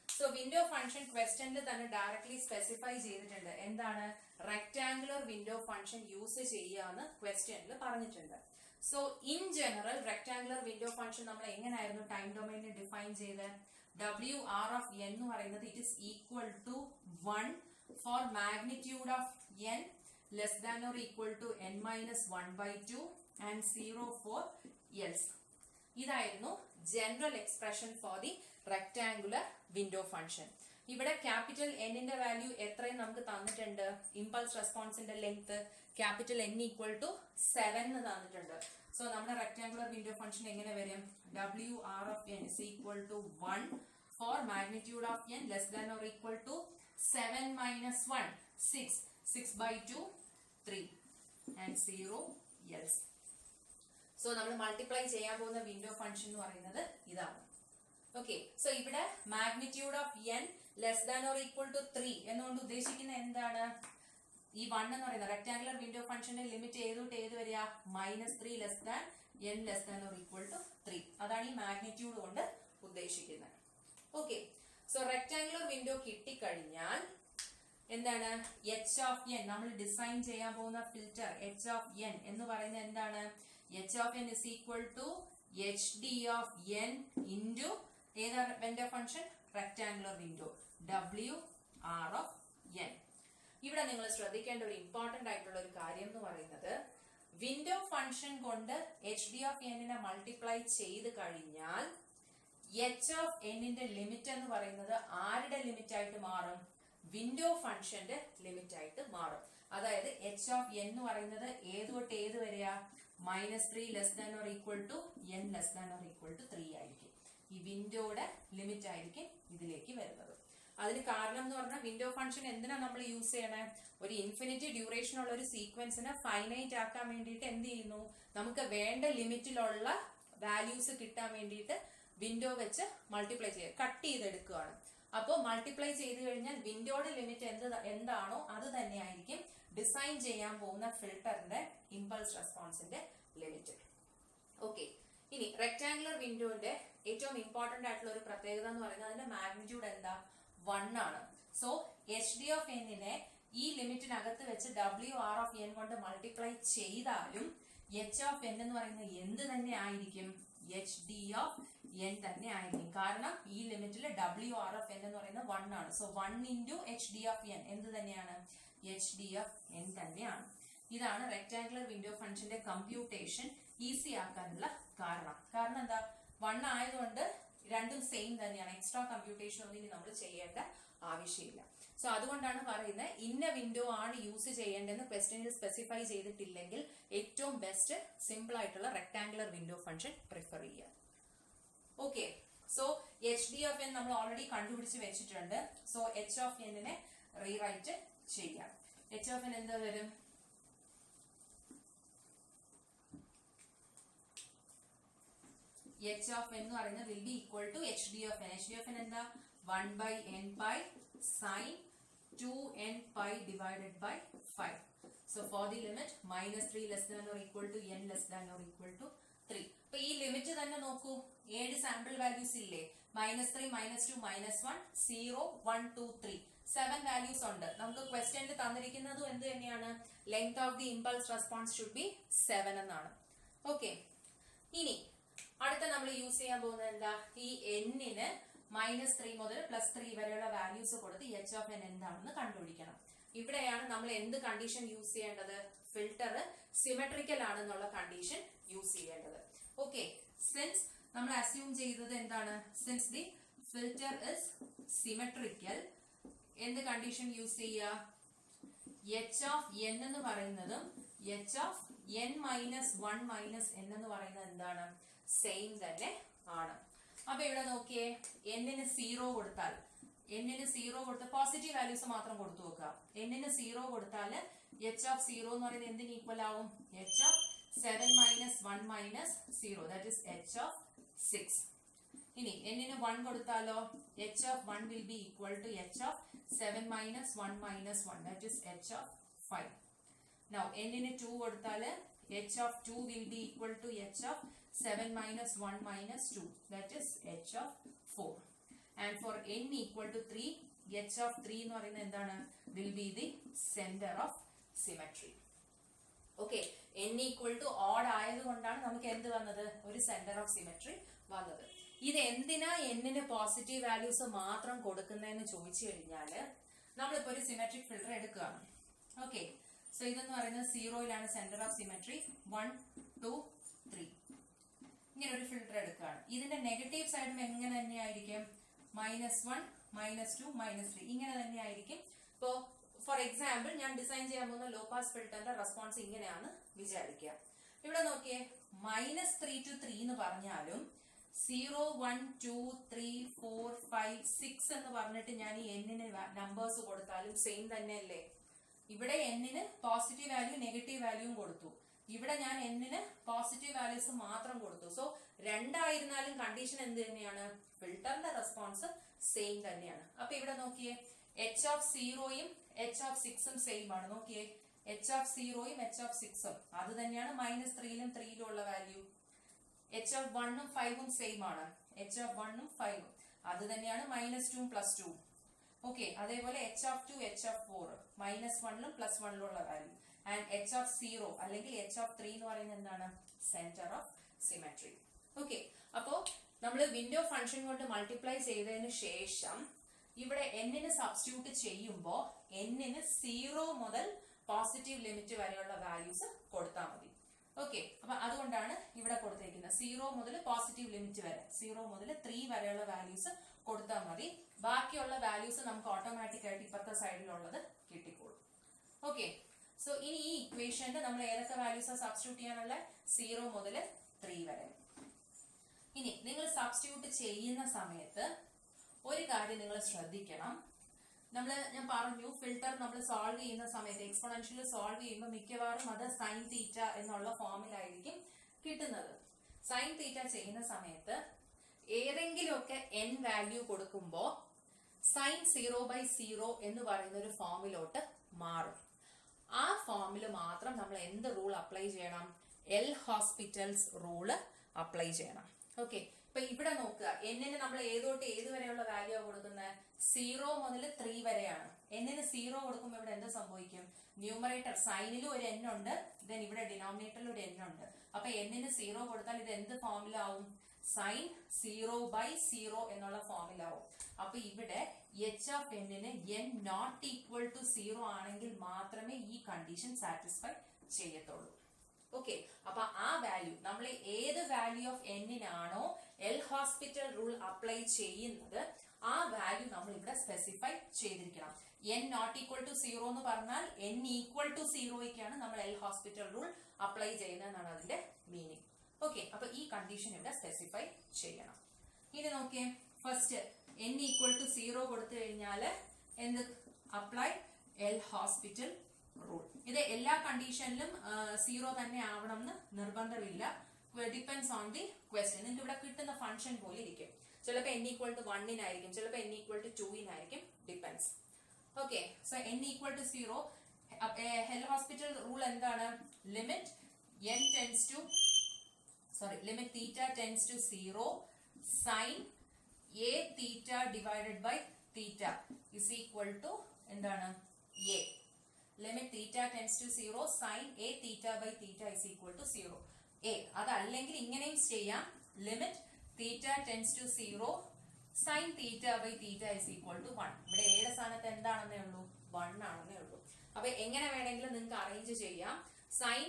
So window function ക്വസ്റ്റ്യനിൽ തന്നെ ഡയറക്ട്ലി സ്പെസിഫൈ ചെയ്തിട്ടുണ്ട്. എന്താണ്? റെക്ടാംഗുലർ വിൻഡോ ഫംഗ്ഷൻ യൂസ് ചെയ്യാന്ന് ക്വസ്റ്റ്യനിൽ പറഞ്ഞിട്ടുണ്ട്. So in general rectangular window function നമ്മൾ എങ്ങനെയായിരുന്നു ടൈം ഡൊമൈനിൽ ഡിഫൈൻ ചെയ്ത്? W R of n എന്ന് പറയുന്നത് it is equal to 1 for magnitude of n less than or equal to n minus 1/2 and 0 for else. ഇതായിരുന്നു general expression for the rectangular window function. ഇവിടെ capital എന്നിന്റെ value എത്രയും നമുക്ക് തന്നിട്ടുണ്ട്? Impulse റെസ്പോൺസിന്റെ length capital N equal to 7 എന്ന് തന്നിട്ടുണ്ട്. So നമ്മുടെ റെക്ടാംഗുലർ വിൻഡോ ഫംഗ്ഷൻ എങ്ങനെ വരും? W R of n is equal to 1 for magnitude of n less than or equal to 7 minus 1 6 6/2 3 and 0 else. So നമ്മൾ മൾട്ടിപ്ലൈ ചെയ്യാൻ പോകുന്ന window function എന്ന് പറയുന്നത് ഇതാണ്. ഓക്കെ, സോ ഇവിടെ magnitude of n less than or equal to 3 എന്നുകൊണ്ട് ഉദ്ദേശിക്കുന്ന എന്താണ്? ഈ 1 എന്ന് പറയുന്നത് റെക്ടാംഗുലർ വിൻഡോ ഫംഗ്ഷന്റെ ലിമിറ്റ് ഏതോട്ട് ഏത് വരിക? -3 less than n less than or equal to 3. അതാണ് ഈ മാഗ്നിറ്റ്യൂഡ് കൊണ്ട് ഉദ്ദേശിക്കുന്നത്. ഓക്കെ, സോ റെക്ടാംഗുലർ വിൻഡോ കിട്ടിക്കഴിഞ്ഞാൽ എന്താണ്? എച്ച് ഓഫ് n നമ്മൾ ഡിസൈൻ ചെയ്യാൻ പോകുന്ന ഫിൽറ്റർ എച്ച് ഓഫ് n എന്ന് പറയുന്നത് എന്താണ്? H of n is equal to H D of n into ഏതാ window function? Rectangular window W R of n. ഇവിടെ നിങ്ങൾ ശ്രദ്ധിക്കേണ്ട ഒരു ഇമ്പോർട്ടന്റ് ആയിട്ടുള്ള ഒരു കാര്യം എന്ന് പറയുന്നത് വിൻഡോ ഫംഗ്ഷൻ കൊണ്ട് എച്ച് ഡി ഓഫ് എന്നിനെ മൾട്ടിപ്ലൈ ചെയ്ത് കഴിഞ്ഞാൽ എച്ച് ഓഫ് എന്നിന്റെ ലിമിറ്റ് എന്ന് പറയുന്നത് ആരുടെ ലിമിറ്റ് ആയിട്ട് മാറും? വിൻഡോ ഫംഗ്ഷന്റെ ലിമിറ്റ് ആയിട്ട് മാറും. അതായത് എച്ച് ഓഫ് n എന്ന് പറയുന്നത് ഏത് തൊട്ട് ഏത് വരെയാ? -3 less than or equal to n less than or equal to 3 ആയിരിക്കും. ഈ വിൻഡോയുടെ ലിമിറ്റ് ആയിരിക്കും ഇതിലേക്ക് വരുന്നത്. അതിന് കാരണം എന്ന് പറഞ്ഞാൽ വിൻഡോ ഫംഗ്ഷൻ എന്തിനാ നമ്മൾ യൂസ് ചെയ്യണേ? ഒരു ഇൻഫിനിറ്റി ഡ്യൂറേഷൻ ഉള്ള ഒരു സീക്വൻസിനെ ഫൈനൈറ്റ് ആക്കാൻ വേണ്ടിയിട്ട് എന്ത് ചെയ്യുന്നു? നമുക്ക് വേണ്ട ലിമിറ്റിലുള്ള വാല്യൂസ് കിട്ടാൻ വേണ്ടിയിട്ട് വിൻഡോ വെച്ച് മൾട്ടിപ്ലൈ ചെയ്യുക, കട്ട് ചെയ്തെടുക്കുകയാണ്. അപ്പോൾ മൾട്ടിപ്ലൈ ചെയ്ത് കഴിഞ്ഞാൽ വിൻഡോയുടെ ലിമിറ്റ് എന്താണോ അത് തന്നെയായിരിക്കും ഡിസൈൻ ചെയ്യാൻ പോകുന്ന ഫിൽട്ടറിന്റെ ഇമ്പൾസ് റെസ്പോൺസിന്റെ ലിമിറ്റ്. ഓക്കെ, ഇനി റെക്ടാംഗുലർ വിൻഡോന്റെ ഏറ്റവും ഇമ്പോർട്ടന്റ് ആയിട്ടുള്ള ഒരു പ്രത്യേകത എന്ന് പറയുന്നത് അതിന്റെ മാഗ്നിറ്റ്യൂഡ് എന്താ? 1 ആണ്. സോ എച്ച് ഡി ഓഫ് എന്നിനെ ഈ ലിമിറ്റിനകത്ത് വെച്ച് W R of n കൊണ്ട് മൾട്ടിപ്ലൈ ചെയ്താലും എച്ച് ഓഫ് n എന്ന് പറയുന്നത് എന്ത് തന്നെ ആയിരിക്കും? എച്ച് ഡി ഓഫ് n തന്നെ ആയിരിക്കും. കാരണം ഈ ലിമിറ്റിൽ W R of n എന്ന് പറയുന്നത് 1 ആണ്. So 1 into H D of n എന്ത് തന്നെയാണ്? എച്ച് ഡി ഓഫ് n തന്നെയാണ്. ഇതാണ് റെക്ടാങ്കുലർ വിൻഡോ ഫംഗ്ഷന്റെ കമ്പ്യൂട്ടേഷൻ ഈസി ആക്കാനുള്ള കാരണം എന്താ 1 ആയതുകൊണ്ട് രണ്ടും സെയിം തന്നെയാണ്. എക്സ്ട്രാ കമ്പ്യൂട്ടേഷൻ ഒന്നും ഇനി നമ്മൾ ചെയ്യേണ്ട ആവശ്യമില്ല. സോ അതുകൊണ്ടാണ് പറയുന്നത് ഇന്ന വിൻഡോ ആണ് യൂസ് ചെയ്യേണ്ടതെന്ന് ക്വസ്റ്റ്യനിൽ സ്പെസിഫൈ ചെയ്തിട്ടില്ലെങ്കിൽ ഏറ്റവും ബെസ്റ്റ് സിമ്പിൾ ആയിട്ടുള്ള റെക്ടാങ്കുലർ വിൻഡോ ഫംഗ്ഷൻ പ്രിഫർ ചെയ്യുക. Okay, so H D of n നമ്മൾ ഓൾറെഡി കണ്ടുപിടിച്ച് വെച്ചിട്ടുണ്ട്. സോ എച്ച് ഓഫ് എന്നിനെ റീറൈറ്റ് ചെയ്യാം. എച്ച് ഓഫ് എൻ എന്താ വരും? എച്ച് ഓഫ് എൻ എന്ന് പറയുന്നത് will be equal to H D of n. H D of n എന്താ? 1/n pi sin 2n pi divided by 5. So for the limit -3 less than or equal to n less than or equal to 3. അപ്പൊ ഈ limit തന്നെ നോക്കൂ, 7 sample values ഇല്ലേ? -3, -2, -1, 0, 1, 2, 3 7 values ഉണ്ട്. നമുക്ക് ക്വസ്റ്റ്യനിൽ തന്നിരിക്കുന്നതും എന്ത് തന്നെയാണ്? Length of the impulse response should be 7 എന്നാണ്. ഓക്കെ, ഇനി അടുത്ത നമ്മൾ യൂസ് ചെയ്യാൻ പോകുന്നത് എന്താ? ഈ എന്നിന് -3 മുതൽ +3 വരെയുള്ള വാല്യൂസ് കൊടുത്ത് എച്ച് ഓഫ് എൻ എന്താണെന്ന് കണ്ടുപിടിക്കണം. ഇവിടെയാണ് നമ്മൾ എന്ത് കണ്ടീഷൻ യൂസ് ചെയ്യേണ്ടത്? ഫിൽട്ടർ സിമെട്രിക്കൽ ആണെന്നുള്ള കണ്ടീഷൻ യൂസ് ചെയ്യേണ്ടത്. ഓക്കെ, സിൻസ് നമ്മൾ അസ്യൂം ചെയ്തത് എന്താണ്? Since the filter is symmetrical, എന്ത് കണ്ടീഷൻ യൂസ് ചെയ്യുക? എച്ച് ഓഫ് എൻ എന്ന് പറയുന്നതും എച്ച് ഓഫ് n - 1 - n എന്ന് പറയുന്നത് എന്താണ്? സെയിം തന്നെ ആണ്. അപ്പൊ ഇവിടെ നോക്കിയേ, എന്നിന് 0 കൊടുത്താൽ, പോസിറ്റീവ് വാല്യൂസ് മാത്രം കൊടുത്തു നോക്കുക. എന്നിന് 0 കൊടുത്താൽ എച്ച് ഓഫ് 0 എന്ന് പറയുന്നത് എന്തിന് ഈക്വൽ ആവും? H of 7 - 1 - 0 that is h of 6. ഇനി എന്നിന് 1 കൊടുത്താലോ? H of 1 will be equal to h of 7 - 1 - 1 that is h of 5. Now എന്നിന് 2 കൊടുത്താൽ h of 2 will be equal to h of 7 - 1 - 2 that is h of 4. And for n equal to 3, h of 3 എന്ന് പറയുന്നത് എന്താണ്? will be the center of symmetry. Okay, n equal to odd ആയതുകൊണ്ടാണ് നമുക്ക് എന്ത് വന്നത്? ഒരു സെന്റർ ഓഫ് സിമെട്രി വന്നത്. ഇത് എന്തിനാ എന്നിന് പോസിറ്റീവ് വാല്യൂസ് മാത്രം കൊടുക്കുന്നതെന്ന് ചോദിച്ചു കഴിഞ്ഞാല് നമ്മളിപ്പോ ഒരു സിമെട്രിക് ഫിൽട്ടർ എടുക്കുകയാണ്. ഓക്കെ, സോ ഇതെന്ന് പറയുന്നത് 0 സെന്റർ ഓഫ് സിമെട്രി. 1, 2, 3 ഇങ്ങനെ ഒരു ഫിൽട്ടർ എടുക്കുകയാണ്. ഇതിന്റെ നെഗറ്റീവ് സൈഡും എങ്ങനെ തന്നെയായിരിക്കും? -1, -2, -3 ഇങ്ങനെ തന്നെയായിരിക്കും. ഇപ്പോ ഫോർ എക്സാമ്പിൾ ഞാൻ ഡിസൈൻ ചെയ്യാൻ പോകുന്ന ലോ പാസ് ഫിൽട്ടറിന്റെ റെസ്പോൺസ് ഇങ്ങനെയാണ് വിചാരിക്കുക. ഇവിടെ നോക്കിയേ, -3 to 3 എന്ന് പറഞ്ഞാലും 0, 1, 2, 3, 4, 5, 6 എന്ന് പറഞ്ഞിട്ട് ഞാൻ ഈ എന്നിന് നമ്പേഴ്സ് കൊടുത്താലും സെയിം തന്നെയല്ലേ? ഇവിടെ എന്നിന് പോസിറ്റീവ് വാല്യൂ നെഗറ്റീവ് വാല്യൂവും കൊടുത്തു. ഇവിടെ ഞാൻ എന്നിന് പോസിറ്റീവ് വാല്യൂസ് മാത്രം കൊടുത്തു. സോ രണ്ടായിരുന്നാലും കണ്ടീഷൻ എന്ത് തന്നെയാണ്? ഫിൽട്ടറിന്റെ റെസ്പോൺസ് സെയിം തന്നെയാണ്. അപ്പൊ ഇവിടെ നോക്കിയേ, എച്ച് ഓഫ് 0യും എച്ച് ഓഫ് 6ഉം സെയിം ആണ്. നോക്കിയേ, എച്ച് ഓഫ് 0യും എച്ച് ഓഫ് 6ഉം അത് തന്നെയാണ്. -3ലും 3ലും ഉള്ള വാല്യൂ. എച്ച് ഓഫ് 1ഉം 5ഉം സെയിം ആണ്. എച്ച് ഓഫ് 1ഉം 5ഉം അത് തന്നെയാണ്. -2ഉം +2ഉം. ഓക്കെ, അതേപോലെ എച്ച് ഓഫ് 2 എച്ച് ഓഫ് 4 -1ലും +1ലും ഉള്ള വാല്യൂ. ആൻഡ് എച്ച് ഓഫ് 0 അല്ലെങ്കിൽ എച്ച് ഓഫ് 3 എന്ന് പറയുന്നത് എന്താണ്? Centre of symmetry. ഓക്കെ, അപ്പോ നമ്മൾ വിൻഡോ ഫംഗ്ഷൻ കൊണ്ട് മൾട്ടിപ്ലൈ ചെയ്തതിന് ശേഷം ഇവിടെ എന്നിന് സബ്സ്റ്റിറ്റ്യൂട്ട് ചെയ്യുമ്പോൾ എന്നിന് 0 മുതൽ പോസിറ്റീവ് ലിമിറ്റ് വരെയുള്ള വാല്യൂസ് കൊടുത്താൽ മതി. ഓക്കെ, അപ്പൊ അതുകൊണ്ടാണ് ഇവിടെ കൊടുത്തിരിക്കുന്നത് 0 മുതൽ പോസിറ്റീവ് ലിമിറ്റ് വരെ, 0 മുതൽ 3 വരെയുള്ള വാല്യൂസ് കൊടുത്താൽ മതി. ബാക്കിയുള്ള വാല്യൂസ് നമുക്ക് ഓട്ടോമാറ്റിക് ആയിട്ട് ഇപ്പുറത്തെ സൈഡിലുള്ളത് കിട്ടിക്കോളും. ഓക്കെ, സോ ഇനി ഈ ഇക്വേഷന്റെ നമ്മൾ ഏതൊക്കെ വാല്യൂസ് സബ്സ്റ്റിറ്റ്യൂട്ട് ചെയ്യാനുള്ള? 0 മുതൽ 3 വരെ. ഇനി നിങ്ങൾ സബ്സ്റ്റിറ്റ്യൂട്ട് ചെയ്യുന്ന സമയത്ത് ഒരു കാര്യം നിങ്ങൾ ശ്രദ്ധിക്കണം. ഞാൻ പറഞ്ഞു ഫിൽട്ടർ നമ്മൾ സോൾവ് ചെയ്യുന്ന സമയത്ത് എക്സ്പോണൻഷ്യൽ സോൾവ് ചെയ്യുമ്പോൾ മിക്കവാറും അത് സൈൻ തീറ്റ എന്നുള്ള ഫോമിലായിരിക്കും കിട്ടുന്നത്. സൈൻ തീറ്റ ചെയ്യുന്ന സമയത്ത് ഏതെങ്കിലുമൊക്കെ n വാല്യൂ കൊടുക്കുമ്പോൾ സൈൻ 0/0 എന്ന് പറയുന്ന ഒരു ഫോമിലോട്ട് മാറും. ആ ഫോമിൽ മാത്രം നമ്മൾ എന്ത് റൂൾ അപ്ലൈ ചെയ്യണം? എൽ ഹോസ്പിറ്റൽസ് റൂള് അപ്ലൈ ചെയ്യണം. ഓക്കെ, ഇപ്പൊ ഇവിടെ നോക്കുക, എന്നിന് നമ്മൾ ഏതോട്ട് ഏത് വരെയുള്ള വാല്യൂ കൊടുക്കുന്നത്? 0 മുതൽ 3 വരെയാണ്. എന്നിന് 0 കൊടുക്കുമ്പോൾ ഇവിടെ എന്ത് സംഭവിക്കും? ന്യൂമറേറ്റർ സൈനിലും ഒരു n ഉണ്ട്, ദെൻ ഇവിടെ ഡിനോമിനേറ്ററിൽ ഒരു n ഉണ്ട്. അപ്പൊ എന്നിന് 0 കൊടുത്താൽ ഇത് എന്ത് ഫോമിലാവും? സൈൻ 0/0 എന്നുള്ള ഫോമിലാവും. അപ്പൊ ഇവിടെ എച്ച് ഓഫ് എന്നിന് n നോട്ട് ഈക്വൽ ടു 0 ആണെങ്കിൽ മാത്രമേ ഈ കണ്ടീഷൻ സാറ്റിസ്ഫൈ ചെയ്യത്തുള്ളൂ. ഓക്കെ, അപ്പൊ ആ വാല്യൂ നമ്മൾ ഏത് വാല്യൂ ഓഫ് എന്നിനാണോ എൽ ഹോസ്പിറ്റൽ റൂൾ അപ്ലൈ ചെയ്യുന്നത് ആ വാല്യൂ നമ്മൾ ഇവിടെ സ്പെസിഫൈ ചെയ്തിരിക്കണം. n നോട്ട് ഈക്വൽ ടു 0 എന്ന് പറഞ്ഞാൽ n ഈക്വൽ ടു 0ക്കാണ് നമ്മൾ എൽ ഹോസ്പിറ്റൽ റൂൾ അപ്ലൈ ചെയ്യുന്നതെന്നാണ് അതിന്റെ മീനിങ്. ഓക്കെ, അപ്പൊ ഈ കണ്ടീഷൻ ഇവിടെ സ്പെസിഫൈ ചെയ്യണം. ഇനി നോക്കിയേ, ഫസ്റ്റ് n ഈക്വൽ ടു 0 കൊടുത്തു കഴിഞ്ഞാൽ എന്ത് അപ്ലൈ എൽ ഹോസ്പിറ്റൽ റൂൾ. ഇത് എല്ലാ കണ്ടീഷനിലും 0 തന്നെ ആവണം എന്ന് നിർബന്ധമില്ല. Depends on the question. നിങ്ങൾക്ക് ഇവിടെ കിട്ടുന്ന ഫംഗ്ഷൻ പോലെ ഇരിക്കും. ചിലപ്പോൾ n ഈക്വൽ ടു 1 ചിലപ്പോൾ n equal to 2 depends. Okay, so n equal to 0 L'Hospital rule എന്താണ്? Limit theta tends to 0 sine a theta divided by theta is equal to എന്താണ്? a. Limit theta tends to 0 sine a theta by theta is equal to 0 a. അതല്ലെങ്കിൽ ഇങ്ങനെയും ചെയ്യാം. Limit theta tends to 0 sine theta by theta is equal to 1. ഇവിടെ ഏഴ് സ്ഥാനത്ത് എന്താണെന്നേ ഉള്ളൂ? 1 ആണെന്നേ ഉള്ളൂ. അപ്പൊ എങ്ങനെ വേണമെങ്കിലും നിങ്ങൾക്ക് അറേഞ്ച് ചെയ്യാം. Sine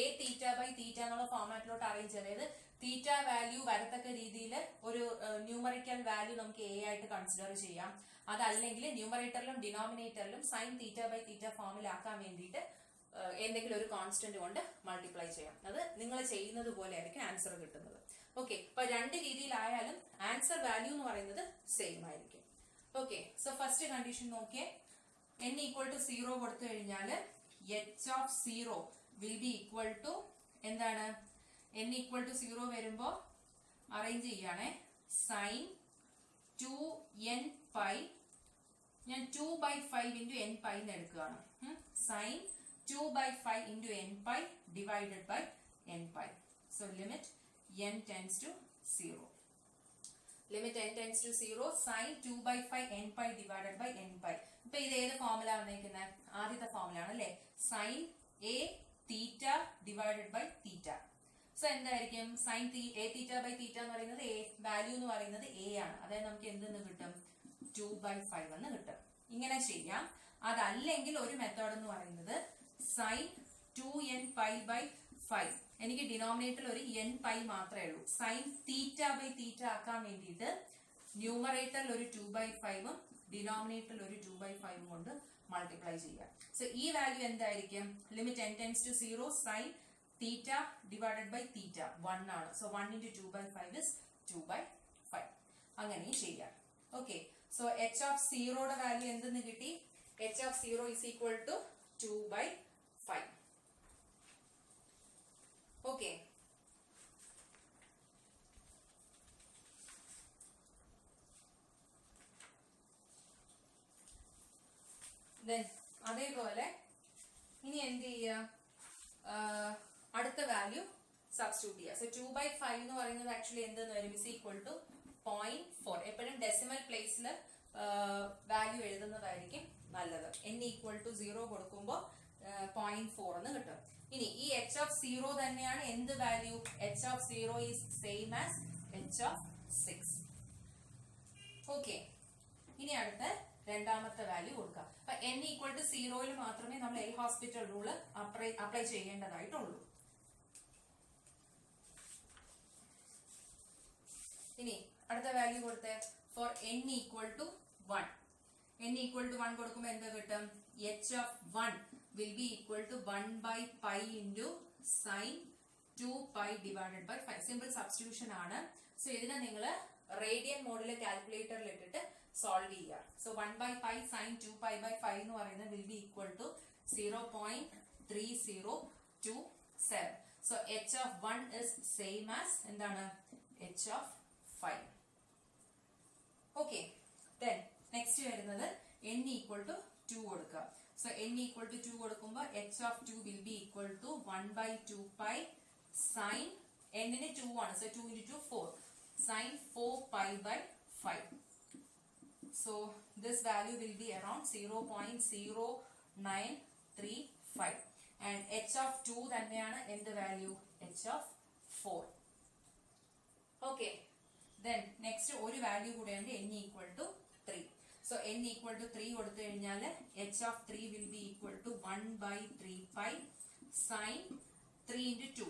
a theta by theta എന്നുള്ള ഫോർമാറ്റിലോട്ട് അറേഞ്ച്, അതായത് തീറ്റ വാല്യൂ വരത്തക്ക രീതിയിൽ ഒരു ന്യൂമറിക്കൽ വാല്യൂ നമുക്ക് a ആയിട്ട് കൺസിഡർ ചെയ്യാം. അതല്ലെങ്കിൽ ന്യൂമറേറ്ററിലും ഡിനോമിനേറ്ററിലും സൈൻ തീറ്റ ബൈ തീറ്റ ഫോമിലാക്കാൻ വേണ്ടിയിട്ട് എന്തെങ്കിലും ഒരു കോൺസ്റ്റന്റ് കൊണ്ട് മൾട്ടിപ്ലൈ ചെയ്യാം. അത് നിങ്ങൾ ചെയ്യുന്നത് പോലെ ആയിരിക്കും ആൻസർ കിട്ടുന്നത്. ഓക്കെ, അപ്പൊ രണ്ട് രീതിയിലായാലും ആൻസർ വാല്യൂ എന്ന് പറയുന്നത് സെയിം ആയിരിക്കും. ഓക്കെ, സോ ഫസ്റ്റ് കണ്ടീഷൻ നോക്കിയേ, n ഈക്വൽ ടു 0 കൊടുത്തു കഴിഞ്ഞാൽ h of 0 will be equal to എന്താണ്? n ഈക്വൽ ടു 0 വരുമ്പോ അറേഞ്ച് ചെയ്യണേ. സൈൻ 2n പൈ, ഞാൻ 2/5 ഇൻറ്റു n പൈ എന്ന് എടുക്കുകയാണ്. Sine 2/5 into n pi divided by n pi. So limit n tends to 0. Limit n tends to 0 sine 2/5 n pi divided by n pi. ഇപ്പൊ ഇത് ഏത് ഫോമിലാണ് വന്നിരിക്കുന്നത്? ആദ്യത്തെ ഫോമിലാണ് അല്ലെ? Sine a theta divided by theta. So എന്തായിരിക്കും? Sine a theta by theta എന്ന് പറയുന്നത് a, വാല്യൂ എന്ന് പറയുന്നത് a ആണ്. അതായത് നമുക്ക് എന്തെന്ന് കിട്ടും? 2/5 എന്ന് കിട്ടും. ഇങ്ങനെ ചെയ്യാം. അതല്ലെങ്കിൽ ഒരു മെത്തേഡ് എന്ന് പറയുന്നത് സൈൻ 2n പൈ ബൈ 5. എനിക്ക് ഡിനോമിനേറ്ററിൽ ഒരു n പൈ മാത്രമേ ഉള്ളൂ. സൈൻ തീറ്റ ബൈ തീറ്റ ആക്കാൻ വേണ്ടിയിട്ട് ന്യൂമറേറ്ററിൽ ഒരു 2/5ഉം ഡിനോമിനേറ്ററിൽ ഒരു 2/5ഉം കൊണ്ട് മൾട്ടിപ്ലൈ ചെയ്യാം. സോ ഈ വാല്യൂ എന്തായിരിക്കും? Limit n tends to 0 sine theta divided by theta 1 ആണ്. So 1 into 2/5 is 2/5. അങ്ങനെയും ചെയ്യാം. ഓക്കെ, സോ h ഓഫ് 0യുടെ വാല്യൂ എന്തെന്ന് കിട്ടി? h of 0 is equal to 2/5. ഓക്കെ, അതേപോലെ ഇനി എന്ത് ചെയ്യുക? അടുത്ത വാല്യൂ സബ്സ്റ്റിറ്റ്യൂട്ട് ചെയ്യുക. സോ 2/5 എന്ന് പറയുന്നത് ആക്ച്വലി എന്തെന്ന് വരും? Is equal to 0.4. എപ്പോഴും ഡെസിമൽ പ്ലേസിൽ വാല്യൂ എഴുതുന്നതായിരിക്കും നല്ലത്. n ഈക്വൽ ടു 0 കൊടുക്കുമ്പോൾ 0.4 എന്ന് കിട്ടും. ഇനി ഈ h ഓഫ് 0 തന്നെയാണ് എന്ത് value? h of 0 is same as h of 6. Okay, ഇനി അടുത്ത രണ്ടാമത്തെ വാല്യൂ കൊടുക്കാം. അപ്പൊ n ഈക്വൽ ടു 0 മാത്രമേ നമ്മൾ എൽ ഹോസ്പിറ്റൽ റൂള് അപ്ലൈ ചെയ്യേണ്ടതായിട്ടുള്ളൂ. ഇനി അടുത്ത വാല്യൂ കൊടുത്തേ. For n equal to 1. n equal to 1 കൊടുക്കുമ്പോൾ എന്താ കിട്ടും? h of 1 will be equal to 1/pi into sin 2pi divided by 5. Simple substitution ആണ്. സോ ഇതിനെ നിങ്ങൾ റേഡിയൻ മോഡിലെ കാൽക്കുലേറ്ററിൽ ഇട്ടിട്ട് സോൾവ് ചെയ്യുക. So 1/pi sin 2pi by 5 എന്ന് പറയുന്നത് will be equal to 0.3027. So h of 1 is same as എന്താണ്? h of 5. Okay, then next വരുന്നത് n equal to 2 കൊടുക്കുക. So n equal to 2 കൊടുക്കുമ്പോൾ h of 2 will be equal to 1/2pi sin n ന് 2 ആണ്. So 2 into 2 4 sin 4pi by 5. So this value will be around 0.0935 and h of 2 തന്നെയാണ് എന്ത് value? h of 4. Okay, then next ഒരു value കൂടെയുണ്ട് n equal to 3. So n equal to 3 കൊടുത്തു കഴിഞ്ഞാൽ h of 3 will be equal to 1/3 pi sine 3 into 2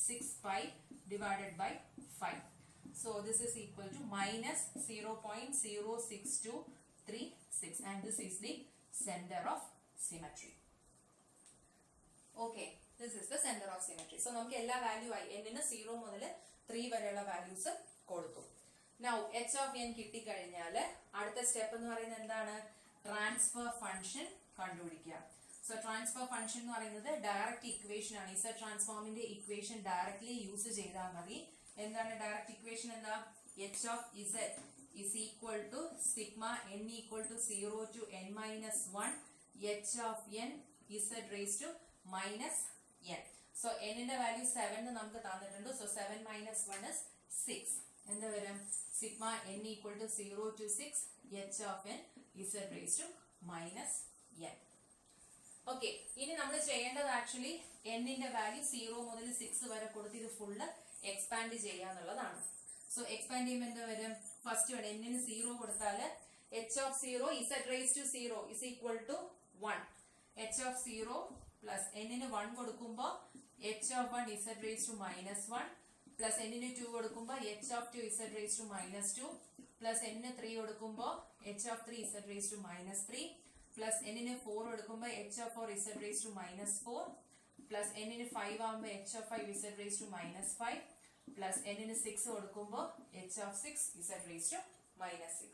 6 pi divided by 5. So this is equal to minus 0.06236 and this is the center of symmetry. Okay, this is the center of symmetry. So നമുക്ക് എല്ലാ value ആയി n ന് 0 മുതൽ 3 വരെയുള്ള values കൊടുത്തു. Now h of n കിട്ടിക്കഴിഞ്ഞാൽ അടുത്ത step എന്ന് പറയുന്നത് എന്താണ്? ട്രാൻസ്ഫർ ഫംഗ്ഷൻ കണ്ടുപിടിക്കുക. സോ ട്രാൻസ്ഫർ ഫംഗ്ഷൻ എന്ന് പറയുന്നത് ഡയറക്റ്റ് ഇക്വേഷൻ ആണ്. Z ട്രാൻസ്ഫോമിന്റെ ഇക്വേഷൻ ഡയറക്ട്ലി യൂസ് ചെയ്താൽ മതി. എന്താണ് ഡയറക്റ്റ് ഇക്വേഷൻ? എന്താ? h of z is equal to sigma n equal to 0 to n minus 1 h of n z raised to minus n. So n ന്റെ value 7 നമുക്ക് തന്നിട്ടുണ്ട്. So 7 minus 1 is 6. എന്താ വരും? sigma n equal to 0 to 6 h of n z raised to minus n. Okay, ഇനി നമ്മൾ ചെയ്യേണ്ടത് actually n ന്റെ value 0 മുതൽ 6 വരെ കൊടുത്ത് ഇത് ഫുള്ള് എക്സ്പാൻഡ് ചെയ്യാന്നുള്ളതാണ്. സോ എക്സ്പാൻഡ് ചെയ്യുമ്പോൾ എന്താ വരും? ഫസ്റ്റ് വേണം n ന് 0 കൊടുത്താൽ h of 0 z raised to 0 is equal to 1. h of 0 plus n ന് 1 കൊടുക്കുമ്പോൾ h of 1 z raised to minus 1 plus n ന് 2 കൊടുക്കുമ്പോൾ h of 2 z raised to minus 2 plus n ന് 3 കൊടുക്കുമ്പോൾ h of 3 z raised to minus 3 plus n ന് 4 കൊടുക്കുമ്പോൾ h of 4 z raised to minus 4 plus n ന് 5 ആകുമ്പോൾ h of 5 z raised to minus 5 plus n ന് 6 കൊടുക്കുമ്പോൾ h of 6 z raised to minus 6.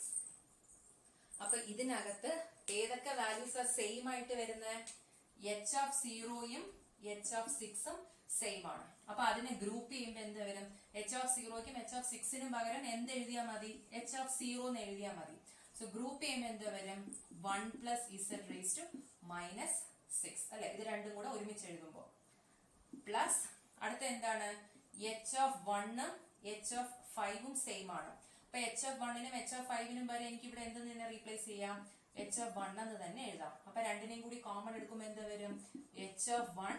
അപ്പൊ ഇതിനകത്ത് ഏതൊക്കെ വാല്യൂസ് സെയിം ആയിട്ട് വരുന്നത്? h of 0യും h of 6ഉം സെയിം ആണ്. അപ്പൊ അതിനെ ഗ്രൂപ്പ് ചെയ്യുമ്പോൾ എന്ത് വരും? h of 0ക്കും h of 6നും പകരം എന്ത് എഴുതിയാൽ മതി? h of 0 എന്ന് എഴുതിയാൽ മതി. സോ ഗ്രൂപ്പ് ചെയ്യുമ്പോൾ എന്ത് വരും? 1 plus z raised to minus 6 അല്ലെ? ഇത് രണ്ടും കൂടെ ഒരുമിച്ച് എഴുതുമ്പോൾ പ്ലസ് അടുത്ത എന്താണ്? h of 1ഉം h of 5ഉം സെയിം ആണ്. അപ്പൊ h of 1നും h of 5നും വരെ എനിക്ക് ഇവിടെ എന്ത് തന്നെ റീപ്ലേസ് ചെയ്യാം? h of 1 എന്ന് തന്നെ എഴുതാം. അപ്പൊ രണ്ടിനെയും കൂടി കോമൺ എടുക്കുമ്പോൾ എന്ത് വരും? h of 1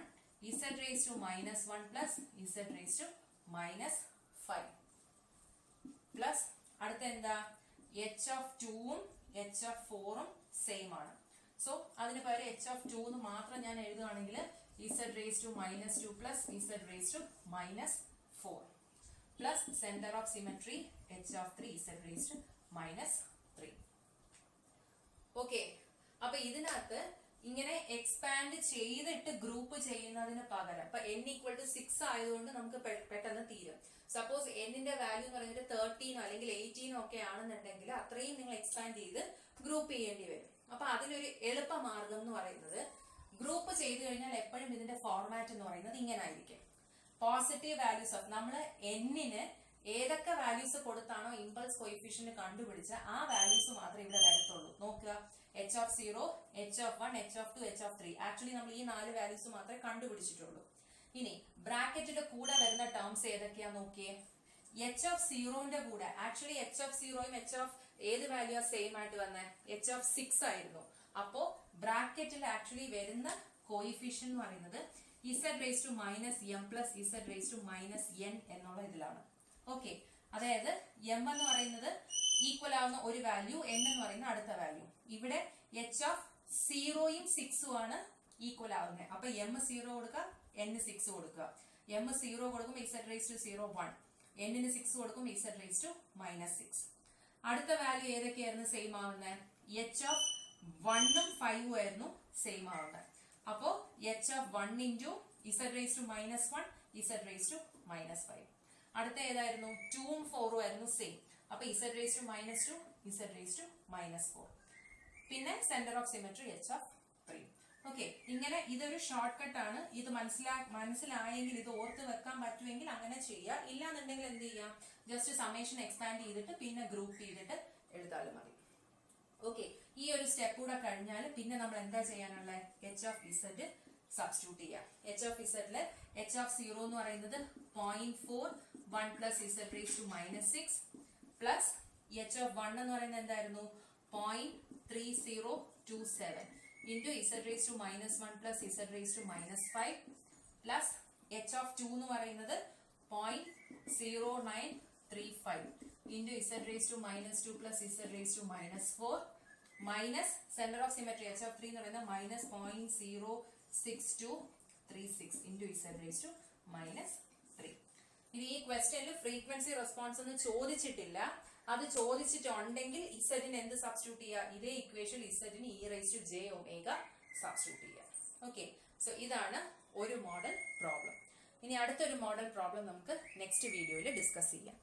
z raised to minus 1 plus z raised to minus 5 plus അടുത്ത എന്താ? h of 2ഉം h of 4ഉം സെയിം ആണ്. സോ അതിന് പകരം h of 2 എന്ന് മാത്രം ഞാൻ എഴുതുകയാണെങ്കിൽ z raised to minus 2 plus z raised to minus 4 plus center of symmetry h of 3 z raised to minus 3. Okay, അപ്പൊ ഇതിനകത്ത് ഇങ്ങനെ എക്സ്പാൻഡ് ചെയ്തിട്ട് ഗ്രൂപ്പ് ചെയ്യുന്നതിന് പകരം ഇപ്പൊ n ഈക്വൽ ടു 6 ആയതുകൊണ്ട് നമുക്ക് പെട്ടെന്ന് തീരും. സപ്പോസ് n ന്റെ വാല്യൂ എന്ന് പറയുന്നത് 13 അല്ലെങ്കിൽ 18 ഒക്കെ ആണെന്നുണ്ടെങ്കിൽ അത്രയും നിങ്ങൾ എക്സ്പാൻഡ് ചെയ്ത് ഗ്രൂപ്പ് ചെയ്യേണ്ടി വരും. അപ്പൊ അതിനൊരു എളുപ്പ മാർഗം എന്ന് പറയുന്നത് ഗ്രൂപ്പ് ചെയ്തു കഴിഞ്ഞാൽ എപ്പോഴും ഇതിന്റെ ഫോർമാറ്റ് എന്ന് പറയുന്നത് ഇങ്ങനെ ആയിരിക്കും. പോസിറ്റീവ് വാല്യൂസ് ഓഫ് നമ്മൾ n ന് ഏതൊക്കെ വാല്യൂസ് കൊടുത്താണോ ഇമ്പൾസ് കോഎഫിഷ്യന്റ് കണ്ടുപിടിച്ച ആ വാല്യൂസ് മാത്രമേ ഇവിടെ വരത്തുള്ളൂ. നോക്കുക, h of 0, h of 1, h of 2, h of 3. Actually നമ്മൾ ഈ 4 വാല്യൂസ് മാത്രമേ കണ്ടുപിടിച്ചിട്ടുള്ളൂ. ഇനി ബ്രാക്കറ്റിന്റെ കൂടെ വരുന്ന ടേംസ് ഏതൊക്കെയാ നോക്കിയേ. h of 0ന്റെ കൂടെ ആക്ച്വലി h of 0യും h of ഏത് വാല്യൂ സെയിം ആയിട്ട് വന്നേ? h of 6 ആയിരുന്നു. അപ്പോ ബ്രാക്കറ്റിൽ ആക്ച്വലി വരുന്ന കോയിഫിഷ്യൻ എന്ന് പറയുന്നത് z raised to minus m plus z raised to minus n എന്നുള്ള ഇതിലാണ്. ഓക്കെ, അതായത് m എന്ന് പറയുന്നത് ഈക്വൽ ആവുന്ന ഒരു വാല്യൂ, n എന്ന് പറയുന്ന അടുത്ത വാല്യൂ. ഇവിടെ h of 0യും 6ഉം ആണ് ഈക്വൽ ആവുന്നത്. അപ്പൊ m 0 കൊടുക്കുക, n 6 കൊടുക്കുക. m 0 കൊടുക്കുമ്പോൾ z raised to 0 1, n ന് 6 കൊടുക്കുമ്പോൾ z raised to minus 6. അടുത്ത വാല്യൂ ഏതൊക്കെയായിരുന്നു സെയിം ആവുന്നത്? h of 1ഉം 5ഉം ആയിരുന്നു സെയിം ആവുന്നത്. അപ്പോ h of 1 into z raised to minus 1, z raised to minus 5. അടുത്ത ഏതായിരുന്നു? 2ഉം 4ഉം ആയിരുന്നു സെയിം. അപ്പൊ z raised to minus 2, z raised to minus 4. പിന്നെ centre of symmetry h of 3. Okay, ഇങ്ങനെ ഇതൊരു ഷോർട്ട് കട്ട് ആണ്. ഇത് മനസ്സിലായെങ്കിൽ ഇത് ഓർത്ത് വെക്കാൻ പറ്റുമെങ്കിൽ അങ്ങനെ ചെയ്യാം. ഇല്ലാന്നുണ്ടെങ്കിൽ എന്ത് ചെയ്യാം? ജസ്റ്റ് സമ്മേഷൻ എക്സ്പാൻഡ് ചെയ്തിട്ട് പിന്നെ ഗ്രൂപ്പ് ചെയ്തിട്ട് എഴുതാലും മതി. ഓക്കെ, ഈ ഒരു സ്റ്റെപ്പ് കൂടെ കഴിഞ്ഞാൽ പിന്നെ നമ്മൾ എന്താ ചെയ്യാനുള്ള? h of z സബ്സ്റ്റിറ്റ്യൂട്ട് ചെയ്യാം. h of z ല് h of 0 എന്ന് പറയുന്നത് 0.4 1 plus z raised to minus 6 plus h of 1 എന്ന് പറയുന്നത് എന്തായിരുന്നു? 0.3027 into z raised to minus 1 plus z raised to minus 5 plus h of 2 എന്ന് പറയുന്നത് 0.09 0.35 into z raised to minus 2 plus z raised to minus 4 minus center of symmetry h of 3 എന്ന് പറയുന്നത് minus 0.6236 into z raised to minus 3. ഇനി ഈ ക്വസ്റ്റ്യനിൽ frequency response ഒന്നും ചോദിച്ചിട്ടില്ല. അത് ചോദിച്ചിട്ടുണ്ടെങ്കിൽ ഇസഡിന് എന്ത് സബ്സ്റ്റിറ്റ്യൂട്ട് ചെയ്യുക? ഇതേ ഇക്വേഷൻ ഇസഡിന് e raise to j omega substitute ചെയ്യുക. ഓക്കെ, സോ ഇതാണ് ഒരു മോഡൽ പ്രോബ്ലം. ഇനി അടുത്തൊരു മോഡൽ പ്രോബ്ലം നമുക്ക് നെക്സ്റ്റ് വീഡിയോയിൽ ഡിസ്കസ് ചെയ്യാം.